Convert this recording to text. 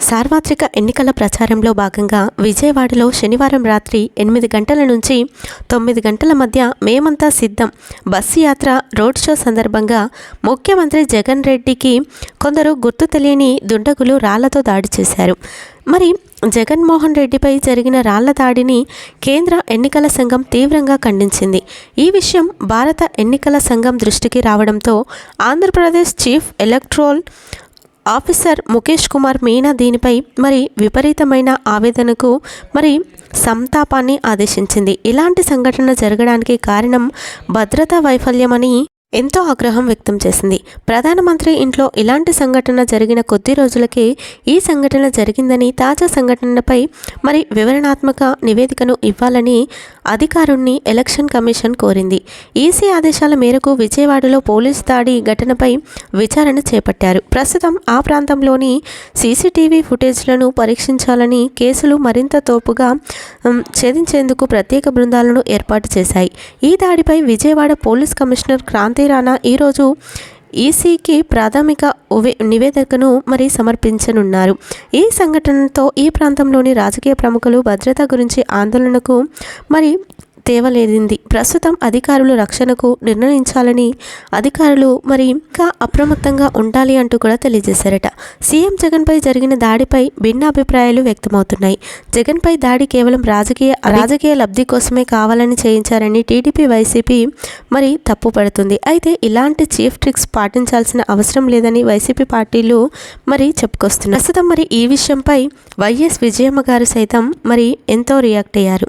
సార్వత్రిక ఎన్నికల ప్రచారంలో భాగంగా విజయవాడలో శనివారం రాత్రి 8 గంటల నుంచి 9 గంటల మధ్య మేమంతా సిద్ధం బస్సు యాత్ర రోడ్ షో సందర్భంగా ముఖ్యమంత్రి జగన్ రెడ్డికి కొందరు గుర్తు తెలియని దుండగులు రాళ్లతో దాడి చేశారు. మరి జగన్మోహన్ రెడ్డిపై జరిగిన రాళ్ల దాడిని కేంద్ర ఎన్నికల సంఘం తీవ్రంగా ఖండించింది. ఈ విషయం భారత ఎన్నికల సంఘం దృష్టికి రావడంతో Andhra Pradesh chief electoral officer Mukesh Kumar Meena దీనిపై విపరీతమైన ఆవేదనకు సంతాపాన్ని ఆదేశించింది. ఇలాంటి సంఘటన జరగడానికి కారణం భద్రతా వైఫల్యమని ఎంతో ఆగ్రహం వ్యక్తం చేసింది. ప్రధానమంత్రి ఇంట్లో ఇలాంటి సంఘటన జరిగిన కొద్ది రోజులకే ఈ సంఘటన జరిగిందని, తాజా సంఘటనపై వివరణాత్మక నివేదికను ఇవ్వాలని అధికారుణ్ణి ఎలక్షన్ కమిషన్ కోరింది. ఈసీ ఆదేశాల మేరకు విజయవాడలో పోలీసు దాడి ఘటనపై విచారణ చేపట్టారు. ప్రస్తుతం ఆ ప్రాంతంలోని సీసీటీవీ ఫుటేజ్లను పరీక్షించాలని, కేసులు మరింత తోపుగా ఛేదించేందుకు ప్రత్యేక బృందాలను ఏర్పాటు చేశాయి. ఈ దాడిపై విజయవాడ పోలీస్ కమిషనర్ క్రాంతి రాణా ఈరోజు ఈసీకి ప్రాథమిక నివేదికను సమర్పించనున్నారు. ఈ సంఘటనతో ఈ ప్రాంతంలోని రాజకీయ ప్రముఖులు భద్రత గురించి ఆందోళనకు తేవలేదింది. ప్రస్తుతం అధికారులు రక్షణకు నిర్ణయించాలని అధికారులు ఇంకా అప్రమత్తంగా ఉండాలి అంటూ కూడా తెలియజేశారట. సీఎం జగన్పై జరిగిన దాడిపై భిన్న అభిప్రాయాలు వ్యక్తమవుతున్నాయి. జగన్పై దాడి కేవలం రాజకీయ లబ్ధి కోసమే కావాలని చేయించారని టీడీపీ, వైసీపీ తప్పుపడుతుంది. అయితే ఇలాంటి చీఫ్ ట్రిక్స్ పాటించాల్సిన అవసరం లేదని వైసీపీ పార్టీలు చెప్పుకొస్తున్నారు. ప్రస్తుతం ఈ విషయంపై వైఎస్ విజయమ్మ గారు సైతం ఎంతో రియాక్ట్ అయ్యారు.